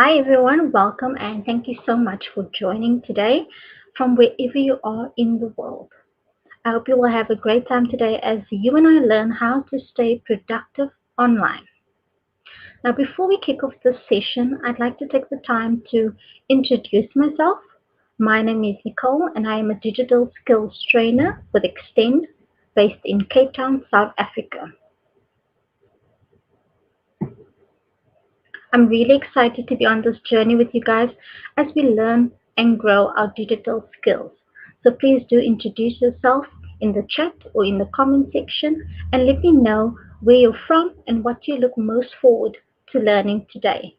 Hi everyone, welcome and thank you so much for joining today from wherever you are in the world. I hope you will have a great time today as you and I learn how to stay productive online. Now, before we kick off this session, I'd like to take the time to introduce myself. My name is Nicole and I am a digital skills trainer with Extend based in Cape Town, South Africa. I'm really excited to be on this journey with you guys as we learn and grow our digital skills. So please do introduce yourself in the chat or in the comment section and let me know where you're from and what you look most forward to learning today.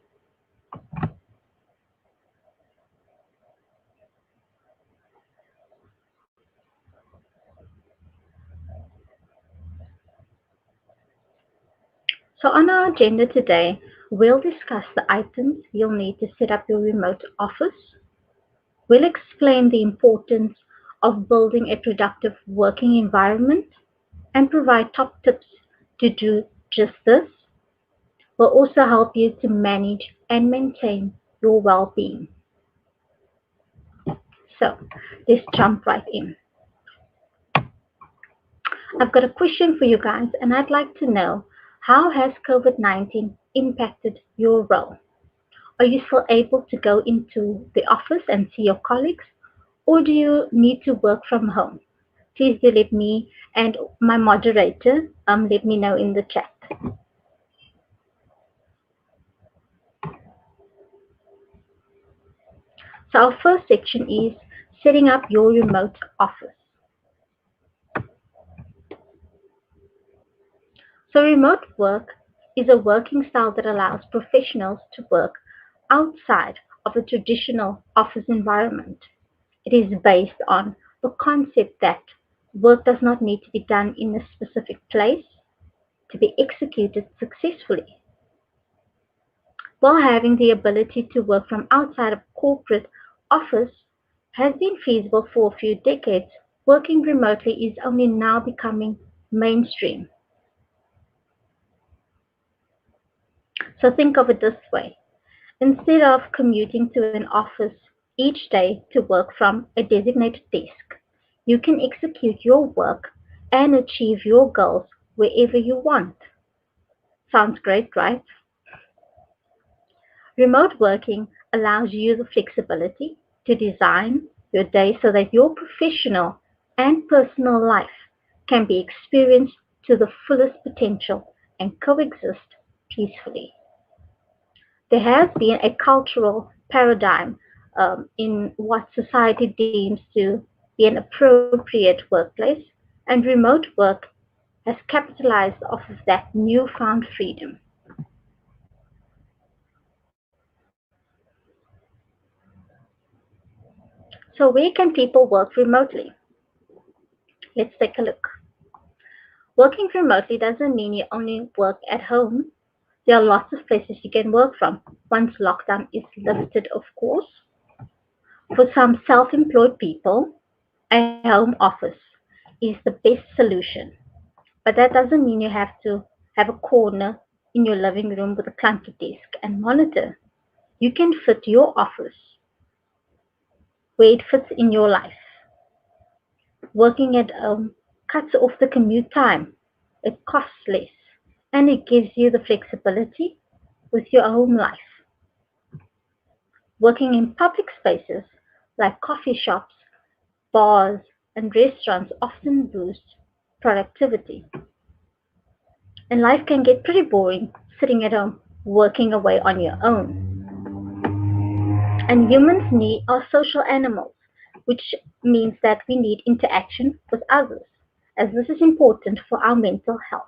So on our agenda today, we'll discuss the items you'll need to set up your remote office. We'll explain the importance of building a productive working environment and provide top tips to do just this. Will also help you to manage and maintain your well-being. So let's jump right in. I've got a question for you guys, and I'd like to know, how has COVID-19 impacted your role? Are you still able to go into the office and see your colleagues, or do you need to work from home? Please do let me and my moderator let me know in the chat. So our first section is setting up your remote office. So remote work is a working style that allows professionals to work outside of a traditional office environment. It is based on the concept that work does not need to be done in a specific place to be executed successfully. While having the ability to work from outside of corporate office has been feasible for a few decades, working remotely is only now becoming mainstream. So think of it this way. Instead of commuting to an office each day to work from a designated desk, you can execute your work and achieve your goals wherever you want. Sounds great, right? Remote working allows you the flexibility to design your day so that your professional and personal life can be experienced to the fullest potential and coexist peacefully. There has been a cultural paradigm in what society deems to be an appropriate workplace, and remote work has capitalized off of that newfound freedom. So, where can people work remotely? Let's take a look. Working remotely doesn't mean you only work at home. There are lots of places you can work from once lockdown is lifted, of course. For some self employed people, a home office is the best solution. But that doesn't mean you have to have a corner in your living room with a clunky desk and monitor. You can fit your office where it fits in your life. Working at home cuts off the commute time. It costs less and it gives you the flexibility with your home life. Working in public spaces like coffee shops, bars, and restaurants often boosts productivity. And life can get pretty boring sitting at home working away on your own. And humans need are social animals, which means that we need interaction with others, as this is important for our mental health.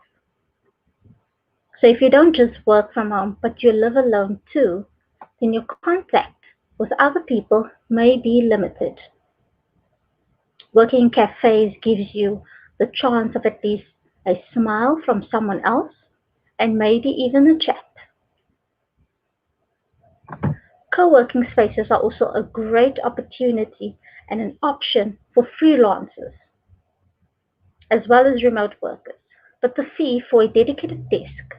So if you don't just work from home, but you live alone too, then your contact with other people may be limited. Working in cafes gives you the chance of at least a smile from someone else and maybe even a chat. Co-working spaces are also a great opportunity and an option for freelancers as well as remote workers. But the fee for a dedicated desk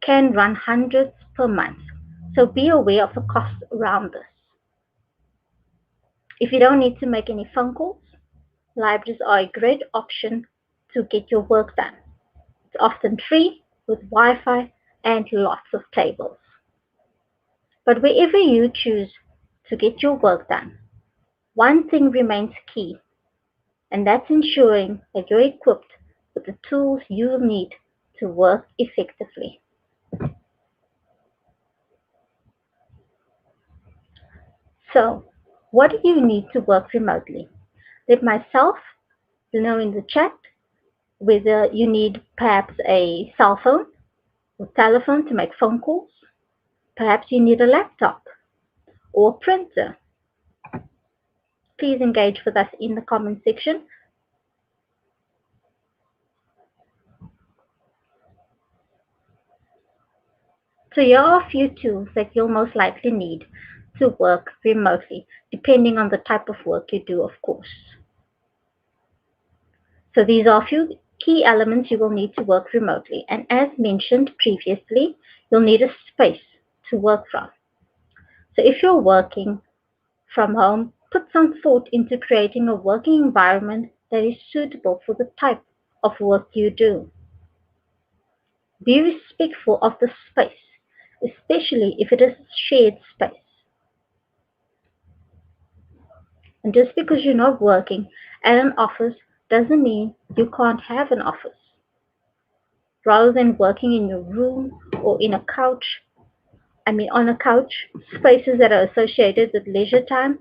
can run hundreds per month. So be aware of the costs around this. If you don't need to make any phone calls, libraries are a great option to get your work done. It's often free with Wi-Fi and lots of tables. But wherever you choose to get your work done, one thing remains key, and that's ensuring that you're equipped with the tools you need to work effectively. So, what do you need to work remotely? Let myself know in the chat whether you need perhaps a cell phone or telephone to make phone calls. Perhaps you need a laptop or a printer. Please engage with us in the comment section. So here are a few tools that you'll most likely need to work remotely, depending on the type of work you do, of course. So these are a few key elements you will need to work remotely. And as mentioned previously, you'll need a space to work from. So if you're working from home, put some thought into creating a working environment that is suitable for the type of work you do. Be respectful of the space, especially if it is a shared space. And just because you're not working at an office doesn't mean you can't have an office. Rather than working in your room or on a couch, spaces that are associated with leisure time,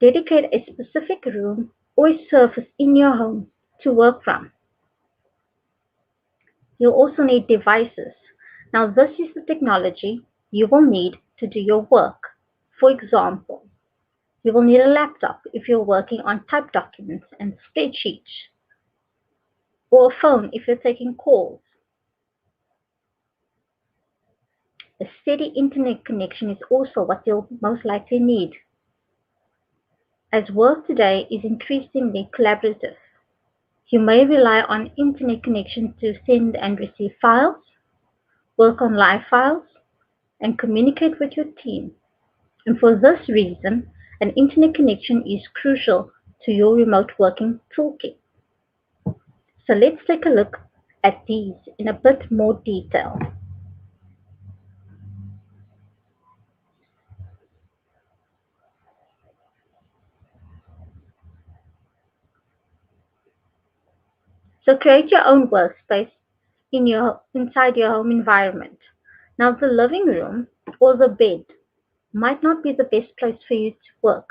dedicate a specific room or a surface in your home to work from. You'll also need devices. Now, this is the technology you will need to do your work. For example, you will need a laptop if you're working on typed documents and spreadsheets, or a phone if you're taking calls. A steady internet connection is also what you'll most likely need, as work today is increasingly collaborative. You may rely on internet connection to send and receive files, work on live files, and communicate with your team. And for this reason, an internet connection is crucial to your remote working toolkit. So let's take a look at these in a bit more detail. So create your own workspace inside your home environment. Now the living room or the bed might not be the best place for you to work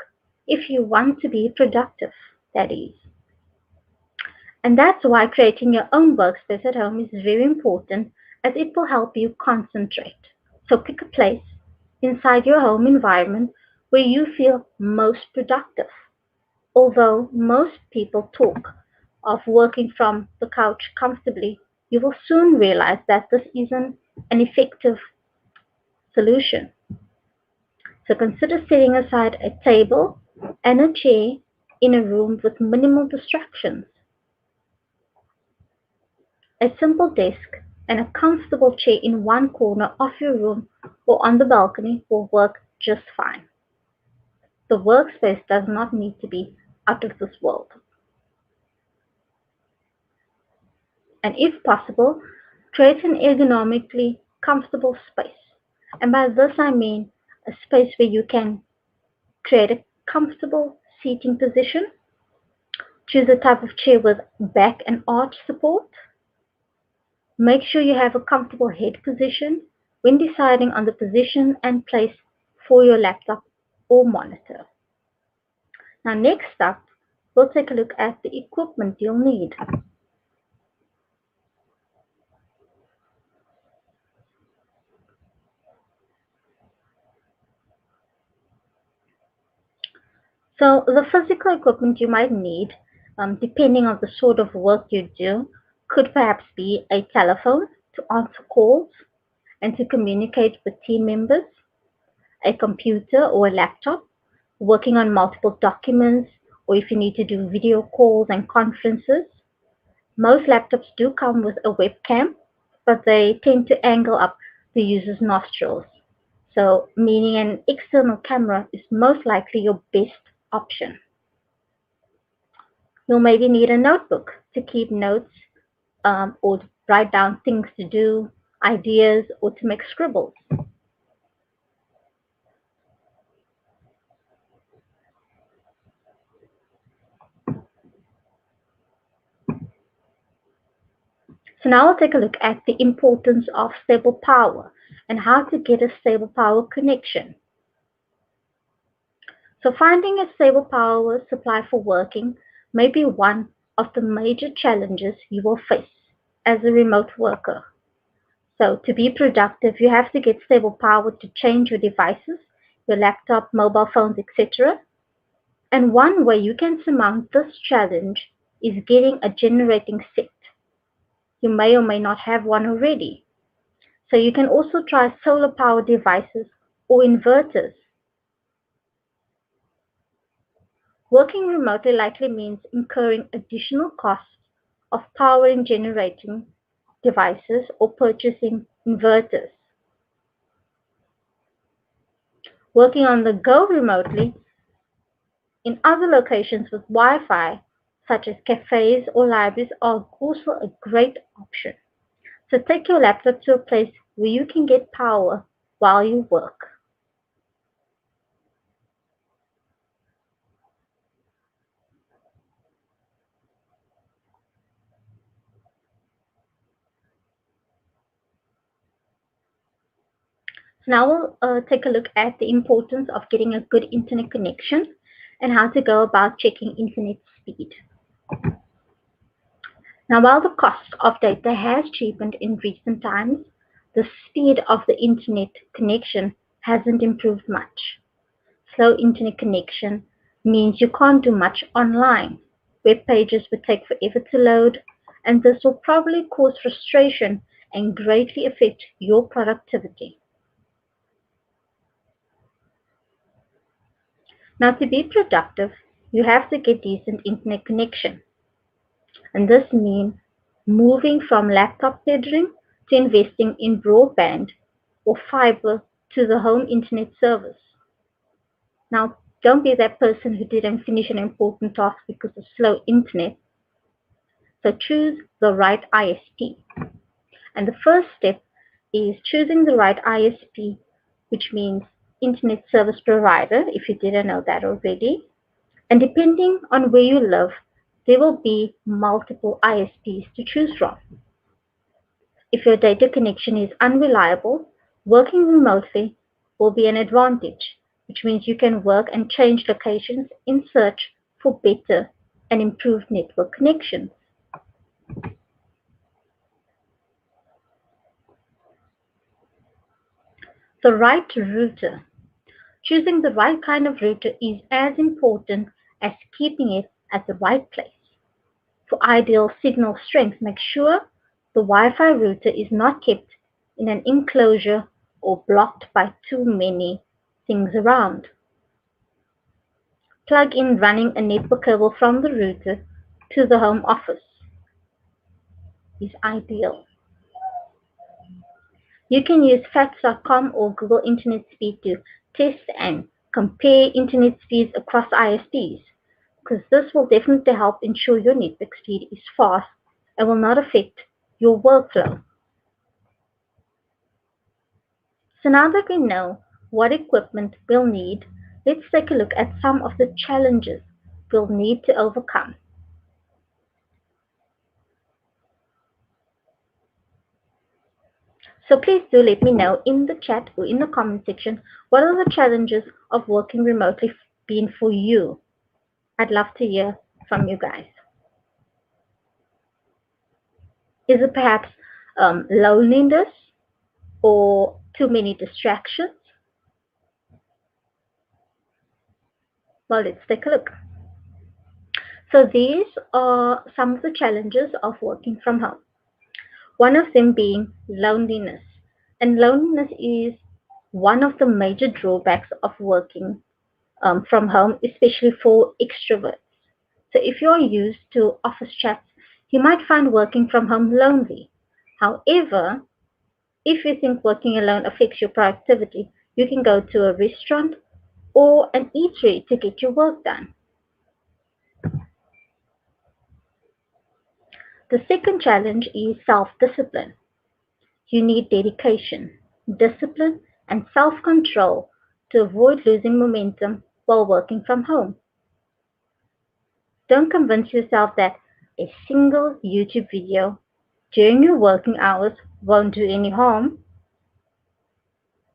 if you want to be productive, that is. And that's why creating your own workspace at home is very important, as it will help you concentrate. So pick a place inside your home environment where you feel most productive. Although most people talk of working from the couch comfortably, you will soon realize that this isn't an effective solution. So consider setting aside a table and a chair in a room with minimal distractions. A simple desk and a comfortable chair in one corner of your room or on the balcony will work just fine. The workspace does not need to be out of this world. And if possible, create an ergonomically comfortable space. And by this I mean a space where you can create a comfortable seating position. Choose a type of chair with back and arch support. Make sure you have a comfortable head position when deciding on the position and place for your laptop or monitor. Now next up, we'll take a look at the equipment you'll need. So the physical equipment you might need, depending on the sort of work you do, could perhaps be a telephone to answer calls and to communicate with team members, a computer or a laptop, working on multiple documents, or if you need to do video calls and conferences. Most laptops do come with a webcam, but they tend to angle up the user's nostrils. So, meaning an external camera is most likely your best option. You'll maybe need a notebook to keep notes or write down things to do, ideas, or to make scribbles. So now we'll take a look at the importance of stable power and how to get a stable power connection. So finding a stable power supply for working may be one of the major challenges you will face as a remote worker. So to be productive, you have to get stable power to change your devices, your laptop, mobile phones, etc. And one way you can surmount this challenge is getting a generating set. You may or may not have one already. So you can also try solar power devices or inverters. Working remotely likely means incurring additional costs of powering generating devices or purchasing inverters. Working on the go remotely in other locations with Wi-Fi, such as cafes or libraries, are also a great option. So take your laptop to a place where you can get power while you work. So now we'll take a look at the importance of getting a good internet connection and how to go about checking internet speed. Now, while the cost of data has cheapened in recent times, the speed of the internet connection hasn't improved much. Slow internet connection means you can't do much online. Web pages would take forever to load, and this will probably cause frustration and greatly affect your productivity. Now, to be productive, you have to get decent internet connection, and this means moving from laptop tethering to investing in broadband or fiber to the home internet service. Now, don't be that person who didn't finish an important task because of slow internet. So choose the right ISP. And the first step is choosing the right ISP, which means Internet Service Provider, if you didn't know that already. And depending on where you live, there will be multiple ISPs to choose from. If your data connection is unreliable, working remotely will be an advantage, which means you can work and change locations in search for better and improved network connections. The right router. Choosing the right kind of router is as important as keeping it at the right place. For ideal signal strength, make sure the Wi-Fi router is not kept in an enclosure or blocked by too many things around. Plug in running a network cable from the router to the home office is ideal. You can use facts.com or Google Internet Speed to test and compare internet speeds across ISPs, because this will definitely help ensure your network speed is fast and will not affect your workflow. So now that we know what equipment we'll need, let's take a look at some of the challenges we'll need to overcome. So please do let me know in the chat or in the comment section, what are the challenges of working remotely been for you? I'd love to hear from you guys. Is it perhaps loneliness or too many distractions? Well, let's take a look. So these are some of the challenges of working from home. One of them being loneliness. And loneliness is one of the major drawbacks of working from home, especially for extroverts. So if you're used to office chats, you might find working from home lonely. However, if you think working alone affects your productivity, You can go to a restaurant or an eatery to get your work done. The second challenge is self-discipline. You need dedication, discipline, and self-control to avoid losing momentum while working from home. Don't convince yourself that a single YouTube video during your working hours won't do any harm.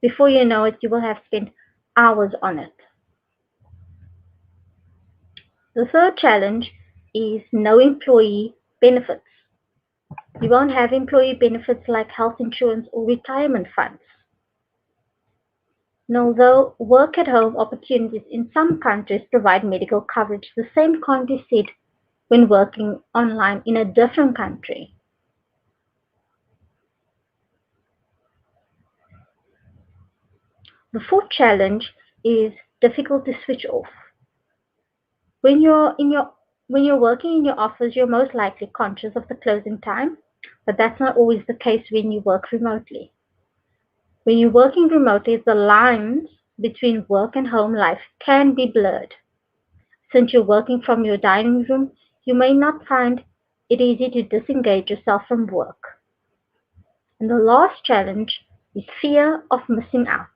Before you know it, you will have spent hours on it. The third challenge is no employee benefits. You won't have employee benefits like health insurance or retirement funds. And although work at home opportunities in some countries provide medical coverage, the same can't be said when working online in a different country. The fourth challenge is difficult to switch off. When you're in your when you're working in your office, you're most likely conscious of the closing time, but that's not always the case when you work remotely. When you're working remotely, the lines between work and home life can be blurred. Since you're working from your dining room, you may not find it easy to disengage yourself from work. And the last challenge is fear of missing out.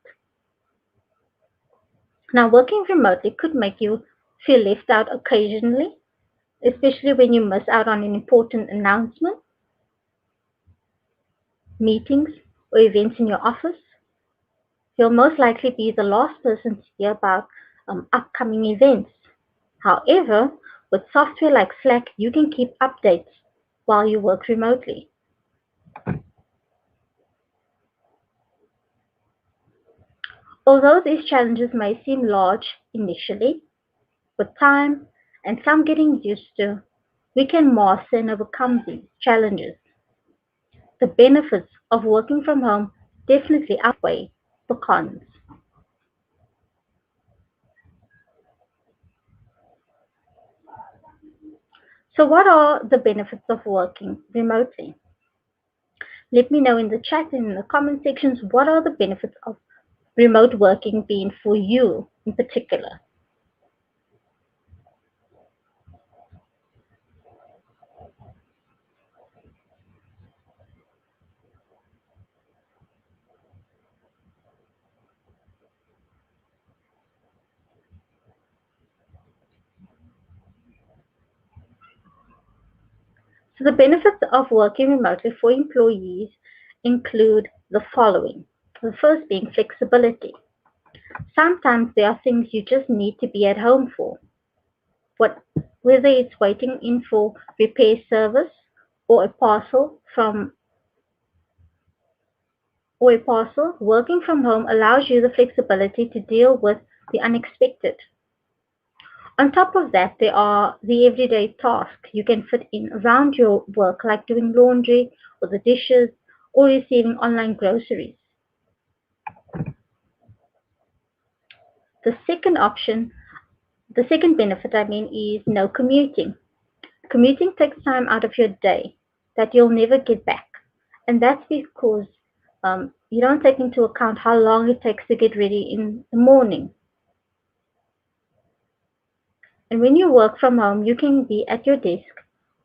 Now, working remotely could make you feel left out occasionally, especially when you miss out on an important announcement, meetings, or events in your office. You'll most likely be the last person to hear about upcoming events. However, with software like Slack, you can keep updates while you work remotely. Although these challenges may seem large initially, with time and some getting used to, we can master and overcome these challenges. The benefits of working from home definitely outweigh the cons. So, what are the benefits of working remotely? Let me know in the chat and in the comment sections what are the benefits of remote working being for you in particular. So, the benefits of working remotely for employees include the following. The first being flexibility. Sometimes there are things you just need to be at home for. What, whether it's waiting in for repair service or a parcel from or a parcel, working from home allows you the flexibility to deal with the unexpected. On top of that, there are the everyday tasks you can fit in around your work, like doing laundry or the dishes or receiving online groceries. The second option, the second benefit, is no commuting. Commuting takes time out of your day that you'll never get back. And that's because you don't take into account how long it takes to get ready in the morning. And when you work from home, you can be at your desk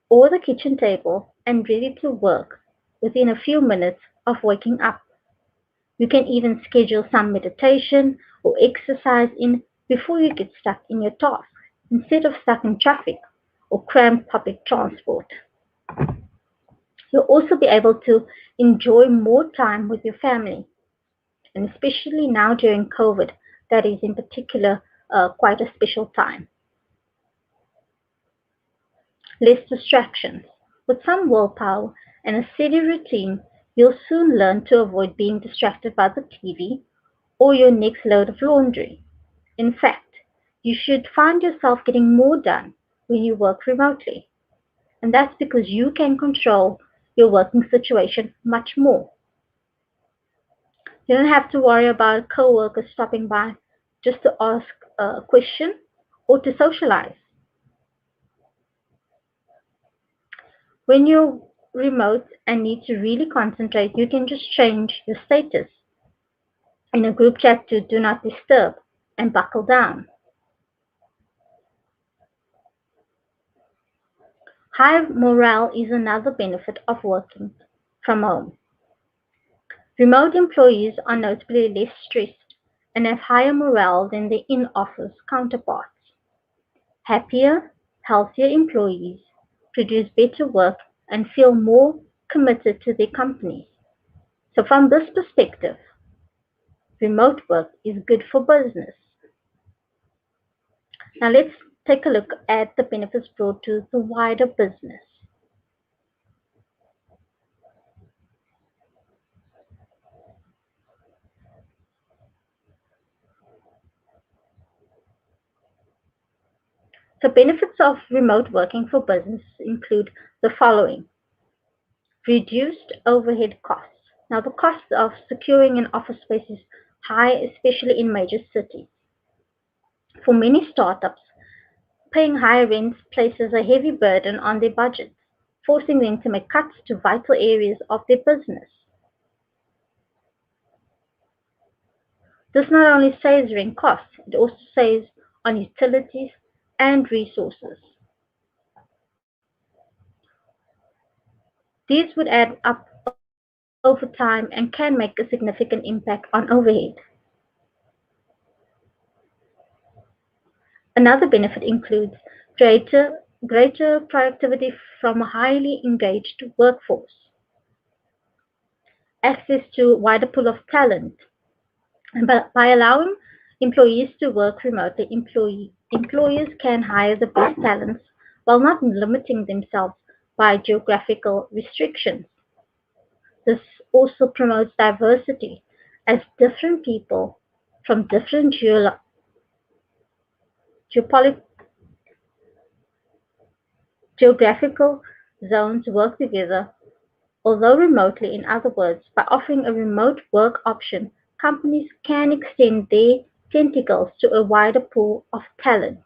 or the kitchen table and ready to work within a few minutes of waking up. You can even schedule some meditation or exercise in before you get stuck in your task instead of stuck in traffic or cramped public transport. You'll also be able to enjoy more time with your family, and especially now during COVID, that is in particular quite a special time. Less distractions. With some willpower and a steady routine, you'll soon learn to avoid being distracted by the TV or your next load of laundry. In fact, you should find yourself getting more done when you work remotely. And that's because you can control your working situation much more. You don't have to worry about coworkers stopping by just to ask a question or to socialize. When you're remote and need to really concentrate, you can just change your status in a group chat to do not disturb and buckle down. High morale is another benefit of working from home. Remote employees are notably less stressed and have higher morale than their in-office counterparts. Happier, healthier employees produce better work and feel more committed to their companies. So from this perspective, remote work is good for business. Now let's take a look at the benefits brought to the wider business. So benefits of remote working for business include the following: reduced overhead costs. Now the cost of securing an office space is high, especially in major cities. For many startups, paying higher rents places a heavy burden on their budgets, forcing them to make cuts to vital areas of their business. This not only saves rent costs, it also saves on utilities and resources. These would add up over time and can make a significant impact on overhead. Another benefit includes greater productivity from a highly engaged workforce, access to a wider pool of talent, and by allowing employees to work remotely, employers can hire the best talents while not limiting themselves by geographical restrictions. This also promotes diversity, as different people from different geopoli- geographical zones work together, although remotely. In other words, by offering a remote work option, companies can extend their tentacles to a wider pool of talent.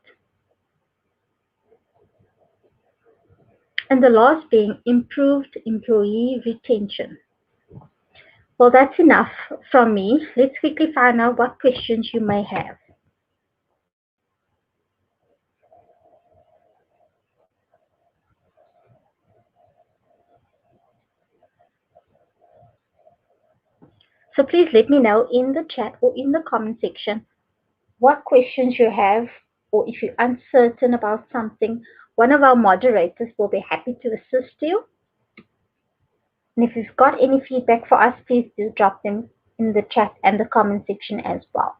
And the last being improved employee retention. Well, that's enough from me. Let's quickly find out what questions you may have. So please let me know in the chat or in the comment section what questions you have, or if you're uncertain about something. One of our moderators will be happy to assist you. And if you've got any feedback for us, please do drop them in the chat and the comment section as well.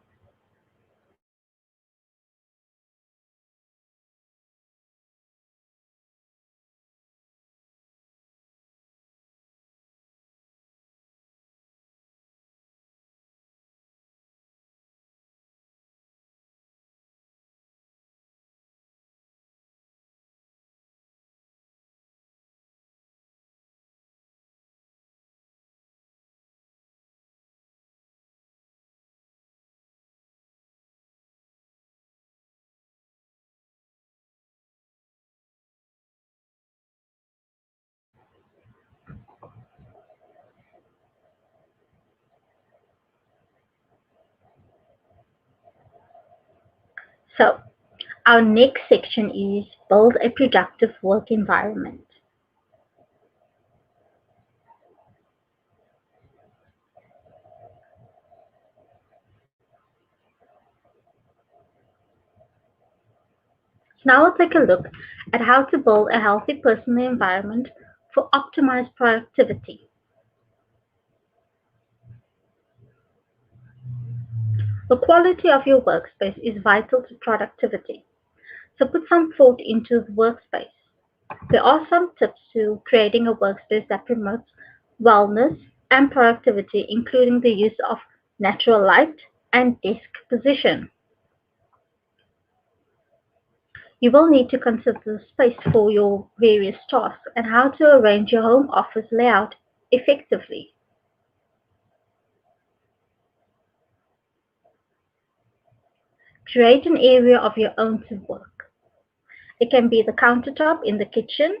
So our next section is build a productive work environment. Now we'll take a look at how to build a healthy personal environment for optimized productivity. The quality of your workspace is vital to productivity, so put some thought into the workspace. There are some tips to creating a workspace that promotes wellness and productivity, including the use of natural light and desk position. You will need to consider the space for your various tasks and how to arrange your home office layout effectively. Create an area of your own to work. It can be the countertop in the kitchen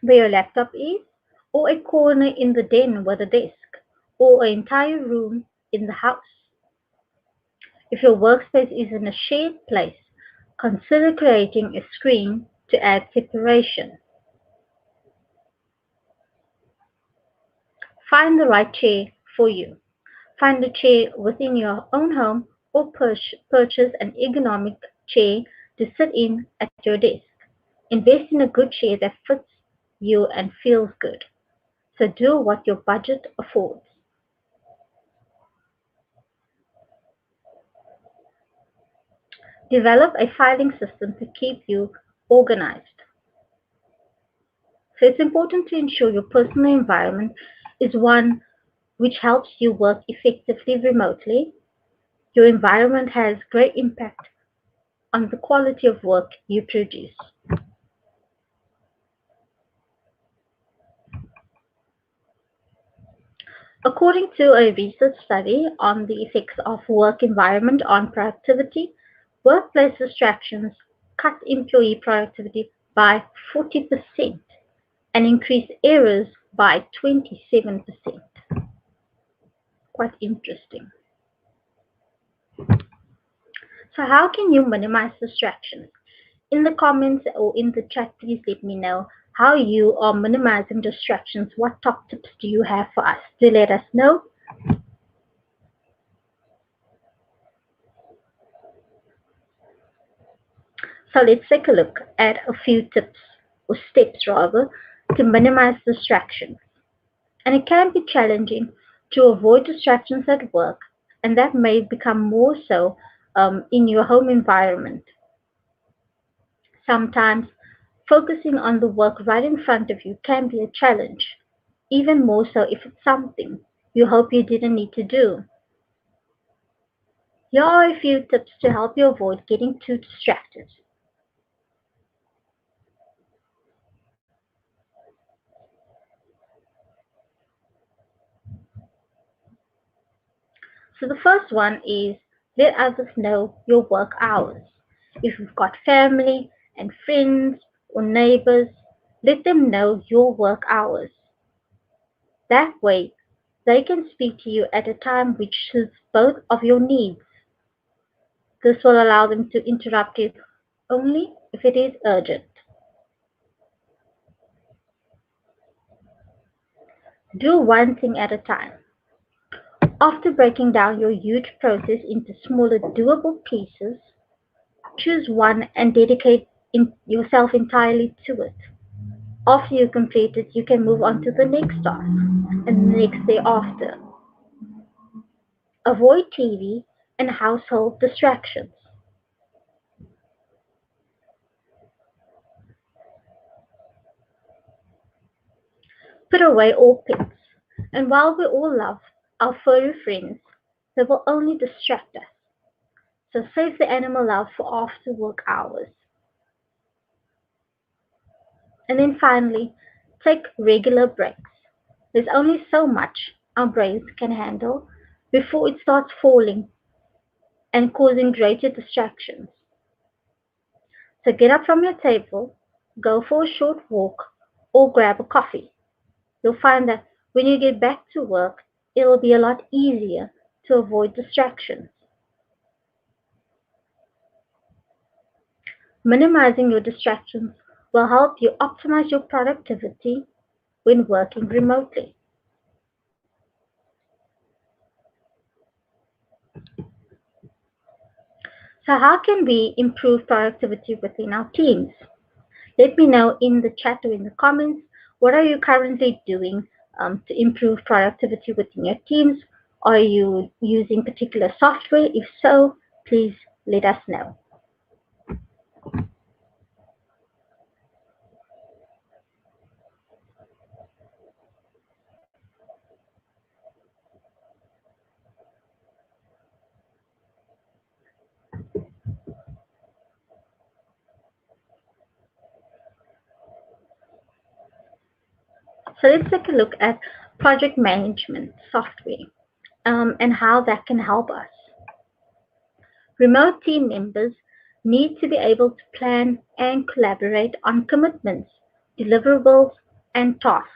where your laptop is, or a corner in the den with a desk, or an entire room in the house. If your workspace is in a shared place, consider creating a screen to add separation. Find the right chair for you. Find a chair within your own home or purchase an ergonomic chair to sit in at your desk. Invest in a good chair that fits you and feels good. So do what your budget affords. Develop a filing system to keep you organized. So it's important to ensure your personal environment is one which helps you work effectively remotely. Your environment has great impact on the quality of work you produce. According to a research study on the effects of work environment on productivity, workplace distractions cut employee productivity by 40% and increase errors by 27%. Quite interesting. So how can you minimize distractions? In the comments or in the chat, please let me know how you are minimizing distractions. What top tips do you have for us? Do let us know. So let's take a look at a few tips or steps rather to minimize distractions. And it can be challenging to avoid distractions at work, and that may become more so in your home environment. Sometimes focusing on the work right in front of you can be a challenge, even more so if it's something you hope you didn't need to do. Here are a few tips to help you avoid getting too distracted. So the first one is let others know your work hours. If you've got family and friends or neighbors, let them know your work hours. That way, they can speak to you at a time which suits both of your needs. This will allow them to interrupt you only if it is urgent. Do one thing at a time. After breaking down your huge process into smaller, doable pieces, choose one and dedicate yourself entirely to it. After you complete it, you can move on to the next task and the next day after. Avoid TV and household distractions. Put away all pets. And while we all love our furry friends, they will only distract us. So save the animal love for after work hours. And then finally, take regular breaks. There's only so much our brains can handle before it starts falling and causing greater distractions. So get up from your table, go for a short walk, or grab a coffee. You'll find that when you get back to work, it'll be a lot easier to avoid distractions. Minimizing your distractions will help you optimize your productivity when working remotely. So, how can we improve productivity within our teams? Let me know in the chat or in the comments what are you currently doing to improve productivity within your teams? Are you using particular software? If so, please let us know. So let's take a look at project management software and how that can help us. Remote team members need to be able to plan and collaborate on commitments, deliverables, and tasks.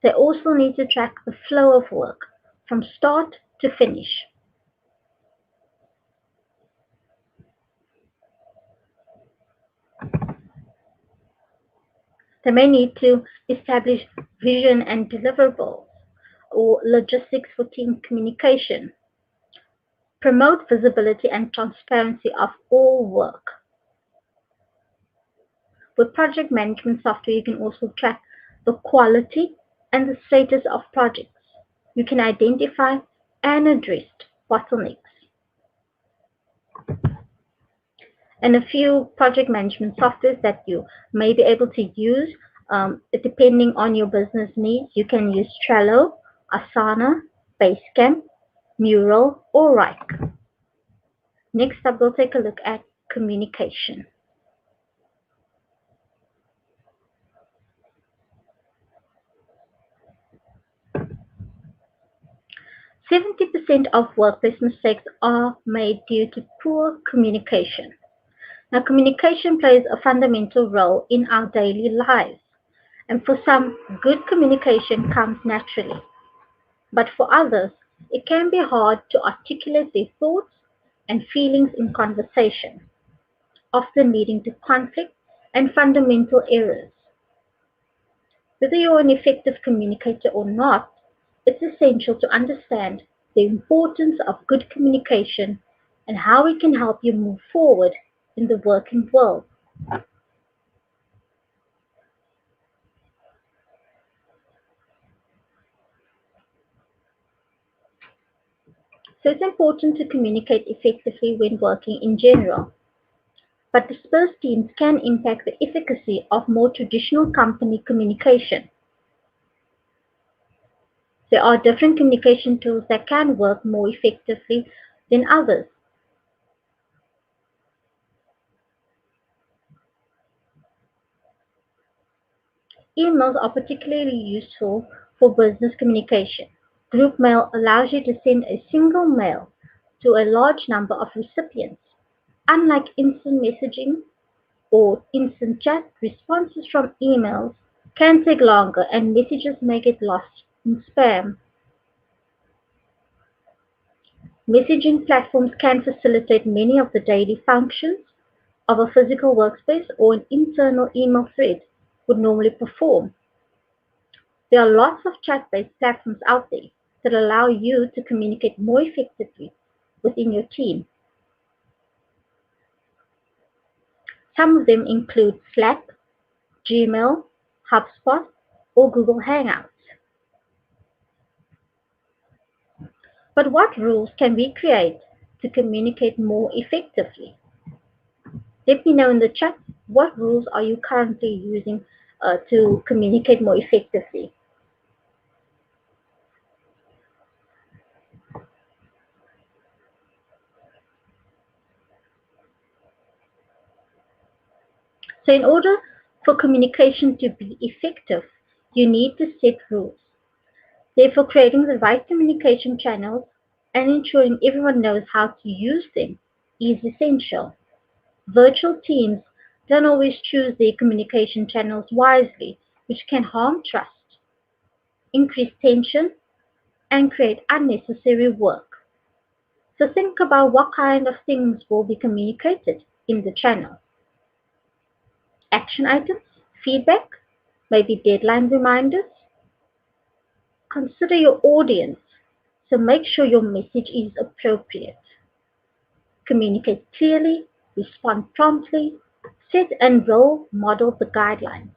They also need to track the flow of work from start to finish. They may need to establish vision and deliverables or logistics for team communication, promote visibility and transparency of all work. With project management software, you can also track the quality and the status of projects. You can identify and address bottlenecks. And a few project management softwares that you may be able to use depending on your business needs. You can use Trello, Asana, Basecamp, Mural, or Rike. Next up, we'll take a look at communication. 70% of workplace mistakes are made due to poor communication. Now, communication plays a fundamental role in our daily lives, and for some, good communication comes naturally. But for others, it can be hard to articulate their thoughts and feelings in conversation, often leading to conflict and fundamental errors. Whether you're an effective communicator or not, it's essential to understand the importance of good communication and how it can help you move forward in the working world. So it's important to communicate effectively when working in general. But dispersed teams can impact the efficacy of more traditional company communication. There are different communication tools that can work more effectively than others. Emails are particularly useful for business communication. Group mail allows you to send a single mail to a large number of recipients. Unlike instant messaging or instant chat, responses from emails can take longer and messages may get lost in spam. Messaging platforms can facilitate many of the daily functions of a physical workspace or an internal email thread would normally perform. There are lots of chat-based platforms out there that allow you to communicate more effectively within your team. Some of them include Slack, Gmail, HubSpot, or Google Hangouts. But what rules can we create to communicate more effectively? Let me know in the chat what rules are you currently using to communicate more effectively. So in order for communication to be effective, you need to set rules. Therefore, creating the right communication channels and ensuring everyone knows how to use them is essential. Virtual teams don't always choose their communication channels wisely, which can harm trust, increase tension, and create unnecessary work. So think about what kind of things will be communicated in the channel. Action items, feedback, maybe deadline reminders. Consider your audience, so make sure your message is appropriate. Communicate clearly, respond promptly, set and role model the guidelines.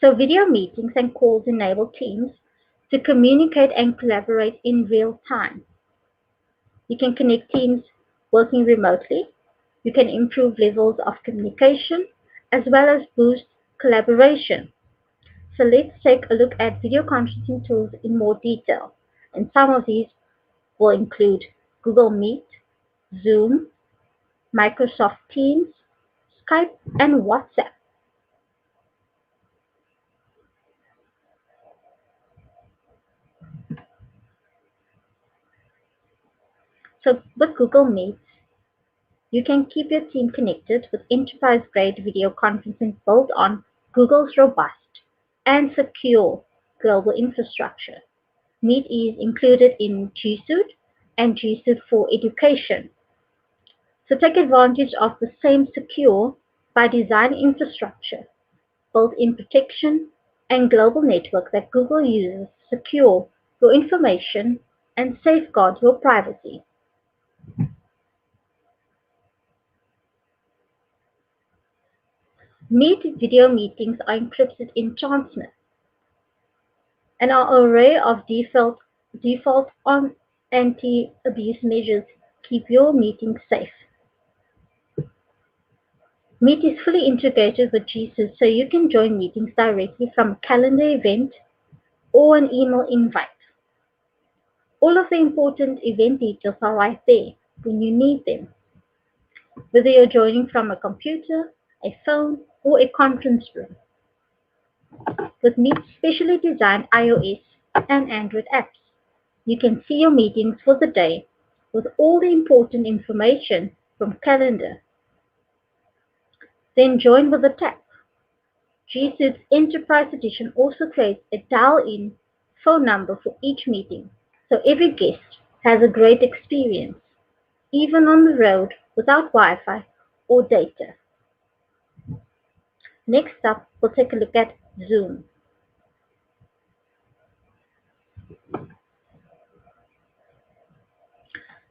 So video meetings and calls enable teams to communicate and collaborate in real time. You can connect teams working remotely. You can improve levels of communication as well as boost collaboration. So let's take a look at video conferencing tools in more detail. And some of these will include Google Meet, Zoom, Microsoft Teams, Skype, and WhatsApp. So with Google Meet, you can keep your team connected with enterprise-grade video conferencing built on Google's robust and secure global infrastructure. Meet is included in G Suite and G Suite for Education. So take advantage of the same secure by design infrastructure, built-in protection, and global network that Google uses to secure your information and safeguard your privacy. Meet video meetings are encrypted in Transnet and our array of default on anti-abuse measures keep your meetings safe. Meet is fully integrated with G Suite so you can join meetings directly from a calendar event or an email invite. All of the important event details are right there when you need them, whether you're joining from a computer, a phone, or a conference room. With Meet's specially designed iOS and Android apps, you can see your meetings for the day with all the important information from calendar. Then join with a tap. G Suite's Enterprise Edition also creates a dial-in phone number for each meeting, so every guest has a great experience, even on the road without Wi-Fi or data. Next up, we'll take a look at Zoom.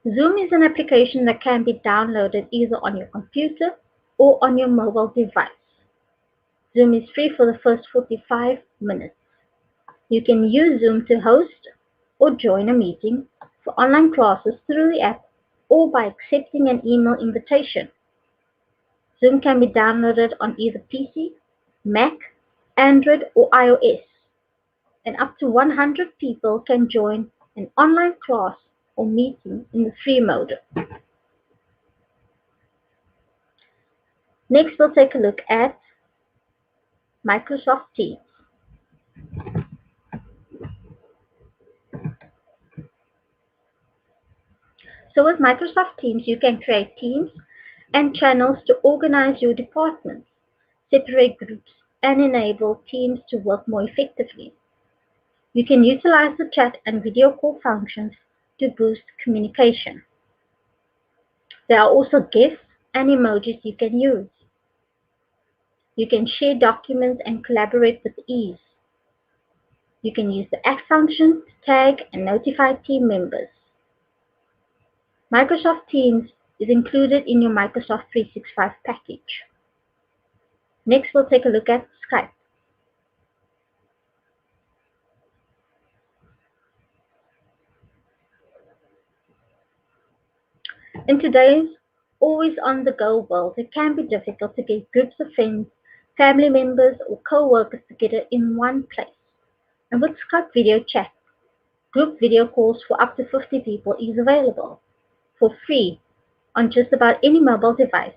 Zoom is an application that can be downloaded either on your computer or on your mobile device. Zoom is free for the first 45 minutes. You can use Zoom to host or join a meeting for online classes through the app or by accepting an email invitation. Zoom can be downloaded on either PC, Mac, Android, or iOS, and up to 100 people can join an online class or meeting in the free mode. Next, we'll take a look at Microsoft Teams. So with Microsoft Teams, you can create teams and channels to organize your departments, separate groups, and enable teams to work more effectively. You can utilize the chat and video call functions to boost communication. There are also GIFs and emojis you can use. You can share documents and collaborate with ease. You can use the add function to tag and notify team members. Microsoft Teams is included in your Microsoft 365 package. Next, we'll take a look at Skype. In today's always on the go world, it can be difficult to get groups of friends, family members, or co-workers together in one place. And with Skype video chat, group video calls for up to 50 people is available for free on just about any mobile device,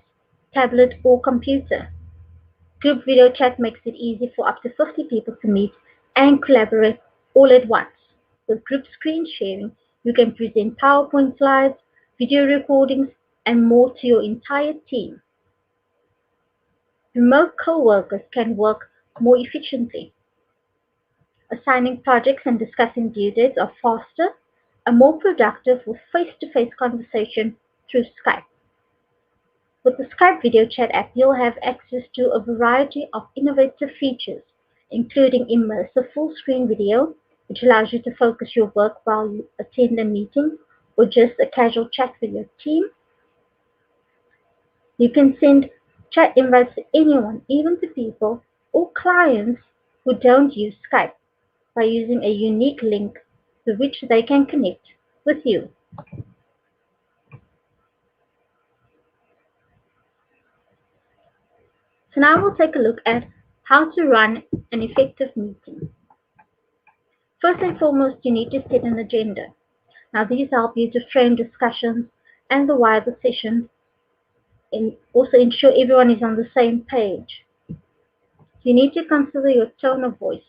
tablet, or computer. Group video chat makes it easy for up to 50 people to meet and collaborate all at once. With group screen sharing, you can present PowerPoint slides, video recordings, and more to your entire team. Remote co-workers can work more efficiently. Assigning projects and discussing due dates are faster and more productive with face-to-face conversation through Skype. With the Skype video chat app, you'll have access to a variety of innovative features, including immersive full-screen video, which allows you to focus your work while you attend a meeting, or just a casual chat with your team. You can send chat invites to anyone, even to people or clients who don't use Skype, by using a unique link to which they can connect with you. So now we'll take a look at how to run an effective meeting. First and foremost, you need to set an agenda. Now these help you to frame discussions and the wider session and also ensure everyone is on the same page. You need to consider your tone of voice.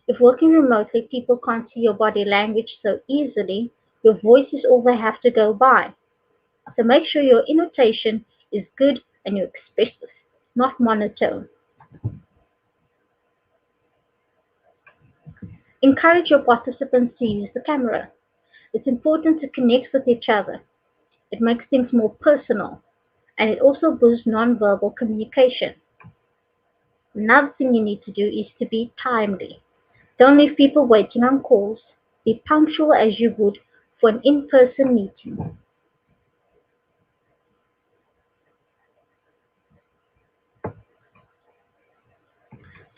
If working remotely, people can't see your body language so easily, your voice is all they have to go by. So make sure your intonation is good and you're expressive, not monotone. Encourage your participants to use the camera. It's important to connect with each other. It makes things more personal, and it also boosts nonverbal communication. Another thing you need to do is to be timely. Don't leave people waiting on calls. Be punctual as you would for an in-person meeting.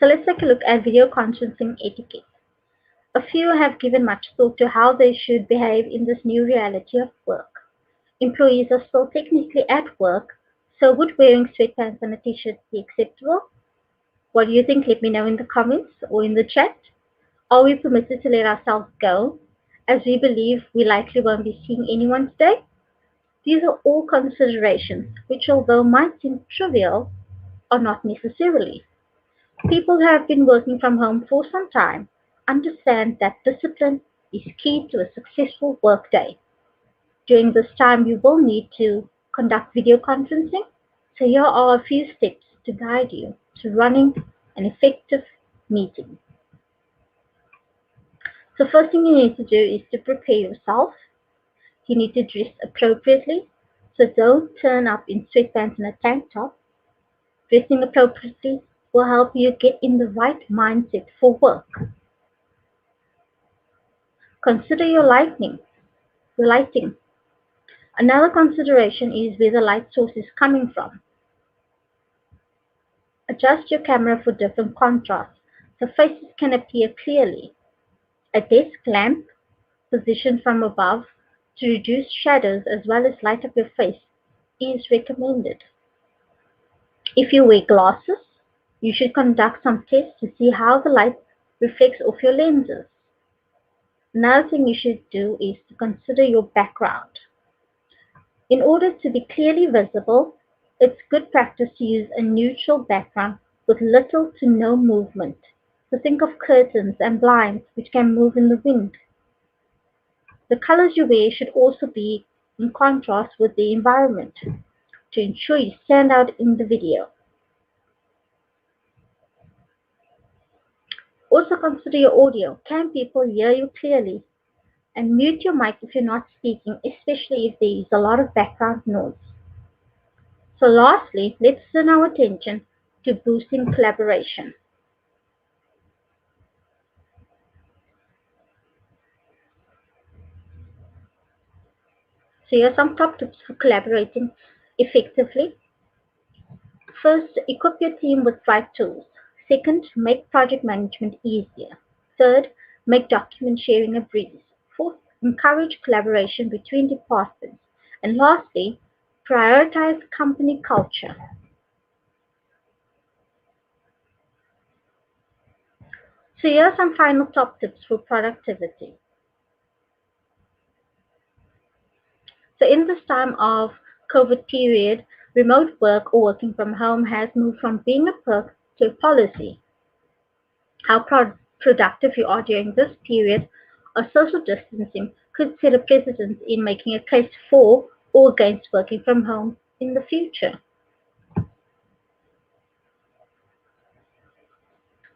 So let's take a look at video conferencing etiquette. A few have given much thought to how they should behave in this new reality of work. Employees are still technically at work, so would wearing sweatpants and a t-shirt be acceptable? What do you think? Let me know in the comments or in the chat. Are we permitted to let ourselves go, as we believe we likely won't be seeing anyone today? These are all considerations which, although might seem trivial, are not necessarily. People who have been working from home for some time understand that discipline is key to a successful workday. During this time, you will need to conduct video conferencing, so here are a few steps to guide you to running an effective meeting. So first thing you need to do is to prepare yourself. You need to dress appropriately, so don't turn up in sweatpants and a tank top. Dressing appropriately will help you get in the right mindset for work. Consider your lighting. Another consideration is where the light source is coming from. Adjust your camera for different contrasts so faces can appear clearly. A desk lamp positioned from above to reduce shadows as well as light up your face is recommended. If you wear glasses, you should conduct some tests to see how the light reflects off your lenses. Another thing you should do is to consider your background. In order to be clearly visible, it's good practice to use a neutral background with little to no movement. So think of curtains and blinds which can move in the wind. The colors you wear should also be in contrast with the environment to ensure you stand out in the video. Also consider your audio. Can people hear you clearly? And mute your mic if you're not speaking, especially if there is a lot of background noise. So lastly, let's turn our attention to boosting collaboration. So here are some top tips for collaborating effectively. First, equip your team with right tools. Second, make project management easier. Third, make document sharing a breeze. Fourth, encourage collaboration between departments. And lastly, prioritize company culture. So here are some final top tips for productivity. So in this time of COVID period, remote work or working from home has moved from being a perk to a policy. How productive you are during this period of social distancing could set a precedent in making a case for or against working from home in the future.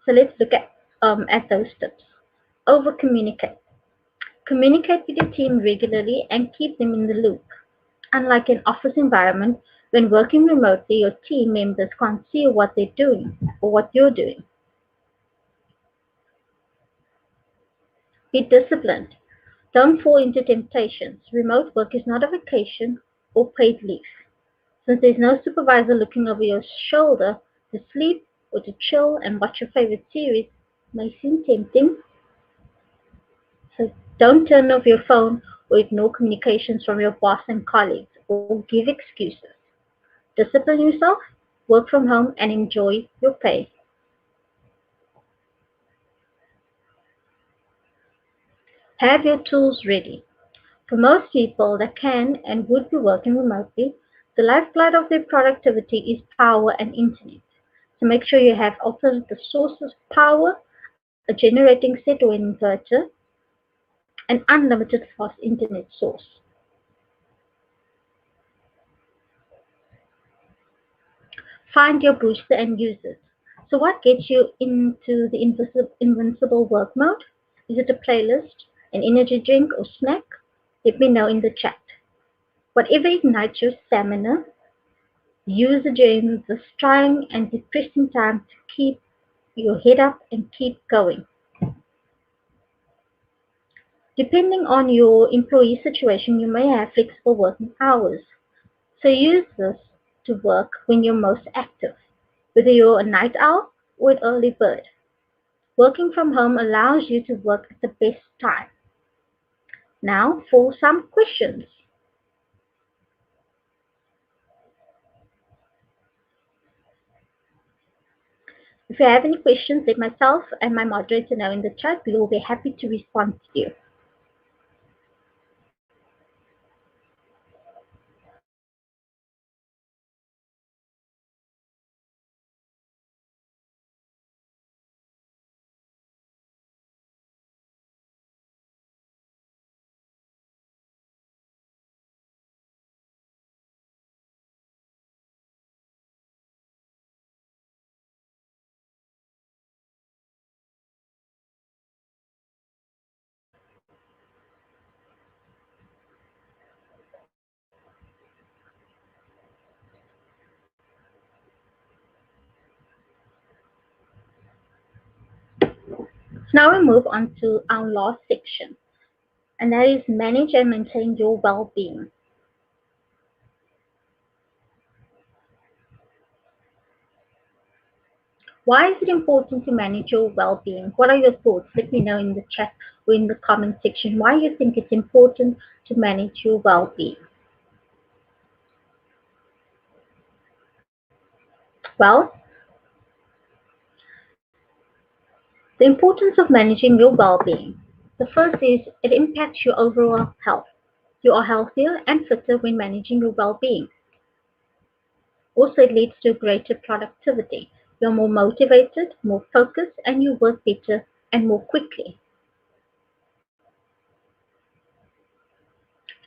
So let's look at those tips. Over communicate. Communicate with your team regularly and keep them in the loop. Unlike an office environment, when working remotely, your team members can't see what they're doing or what you're doing. Be disciplined. Don't fall into temptations. Remote work is not a vacation or paid leave. Since there's no supervisor looking over your shoulder, to sleep or to chill and watch your favorite series may seem tempting. So don't turn off your phone or ignore communications from your boss and colleagues or give excuses. Discipline yourself, work from home, and enjoy your pay. Have your tools ready. For most people that can and would be working remotely, the lifeblood of their productivity is power and internet. So make sure you have alternative sources of power, a generating set or an inverter, an unlimited fast internet source. Find your booster and use it. So what gets you into the invincible work mode? Is it a playlist, an energy drink, or snack? Let me know in the chat. Whatever ignites your stamina, use it during this trying and depressing time to keep your head up and keep going. Depending on your employee situation, you may have flexible working hours. So use this to work when you're most active, whether you're a night owl or an early bird. Working from home allows you to work at the best time. Now for some questions. If you have any questions, let myself and my moderator know in the chat. We will be happy to respond to you. So now we move on to our last section, and that is manage and maintain your well-being. Why is it important to manage your well-being? What are your thoughts? Let me know in the chat or in the comment section why you think it's important to manage your well-being. Well, the importance of managing your well-being. The first is it impacts your overall health. You are healthier and fitter when managing your well-being. Also, it leads to greater productivity. You're more motivated, more focused, and you work better and more quickly.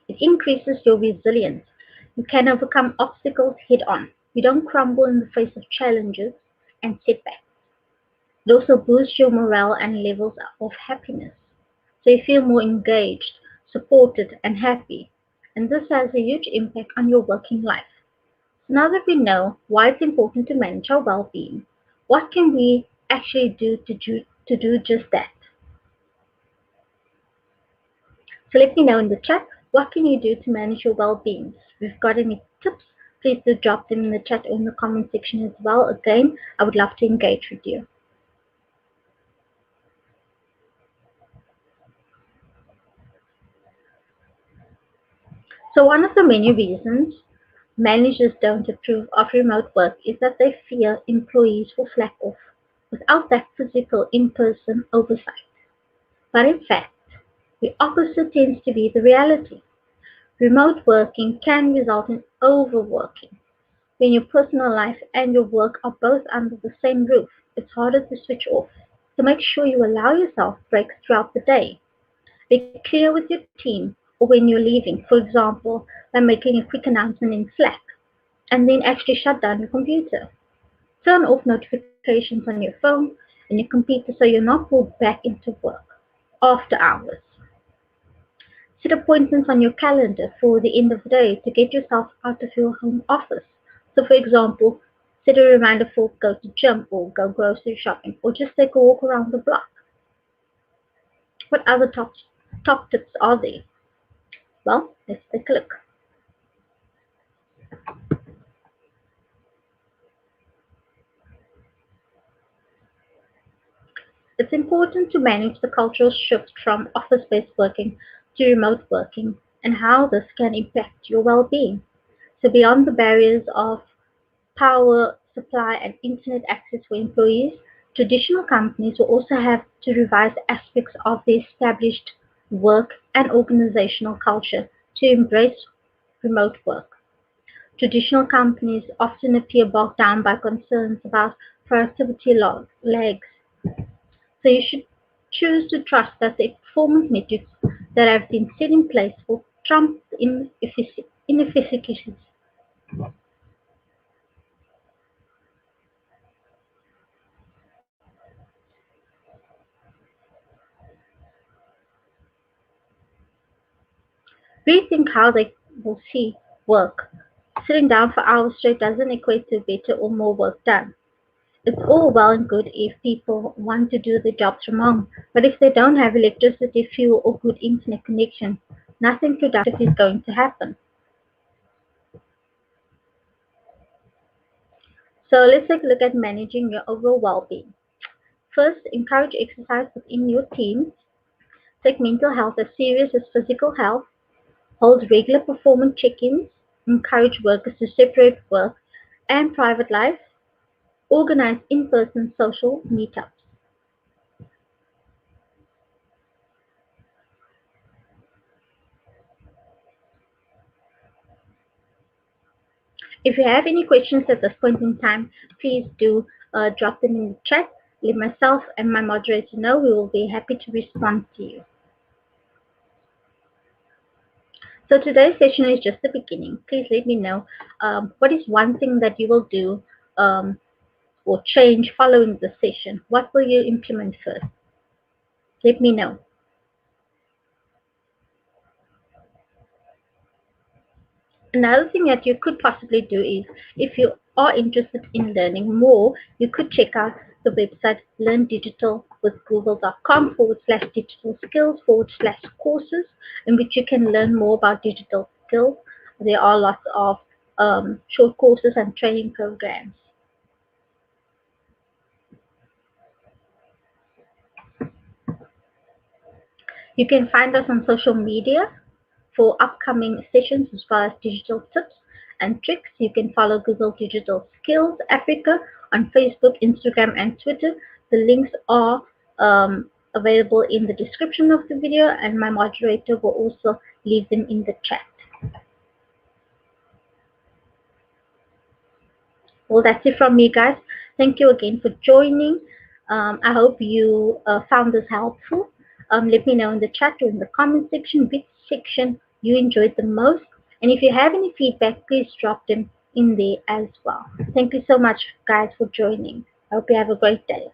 It increases your resilience. You can overcome obstacles head on. You don't crumble in the face of challenges and setbacks. It also boosts your morale and levels of happiness. So you feel more engaged, supported, and happy. And this has a huge impact on your working life. So now that we know why it's important to manage our well-being, what can we actually do just that? So let me know in the chat, what can you do to manage your well-being? If you've got any tips, please do drop them in the chat or in the comment section as well. Again, I would love to engage with you. So one of the many reasons managers don't approve of remote work is that they fear employees will slack off without that physical in-person oversight. But in fact, the opposite tends to be the reality. Remote working can result in overworking. When your personal life and your work are both under the same roof, it's harder to switch off. So make sure you allow yourself breaks throughout the day. Be clear with your team or when you're leaving, for example, by making a quick announcement in Slack, and then actually shut down your computer. Turn off notifications on your phone and your computer so you're not pulled back into work after hours. Set appointments on your calendar for the end of the day to get yourself out of your home office. So, for example, set a reminder for go to gym or go grocery shopping or just take a walk around the block. What other top tips are there? Well, let's take a look. It's important to manage the cultural shift from office-based working to remote working and how this can impact your well-being. So beyond the barriers of power supply and internet access for employees, traditional companies will also have to revise aspects of their established work and organizational culture to embrace remote work. Traditional companies often appear bogged down by concerns about productivity lags, so you should choose to trust that the performance metrics that have been set in place will trump inefficiencies. Rethink how they will see work. Sitting down for hours straight doesn't equate to better or more work done. It's all well and good if people want to do the jobs from home, but if they don't have electricity, fuel, or good internet connection, nothing productive is going to happen. So let's take a look at managing your overall well-being. First, encourage exercise within your team. Take mental health as serious as physical health. Hold regular performance check-ins. Encourage workers to separate work and private life. Organize in-person social meetups. If you have any questions at this point in time, please do drop them in the chat. Let myself and my moderator know. We will be happy to respond to you. So today's session is just the beginning. Please let me know what is one thing that you will do or change following the session. What will you implement first? Let me know. Another thing that you could possibly do is, if you are interested in learning more, you could check out the website learndigitalwithgoogle.com/digital skills/courses, in which you can learn more about digital skills. There are lots of short courses and training programs. You can find us on social media for upcoming sessions as well as digital tips and tricks. You can follow Google Digital Skills Africa on Facebook, Instagram, and Twitter. The links are available in the description of the video, and my moderator will also leave them in the chat. Well, that's it from me, guys. Thank you again for joining. I hope you found this helpful. Let me know in the chat or in the comment section which section you enjoyed the most. And if you have any feedback, please drop them in there as well. Thank you so much, guys, for joining. I hope you have a great day.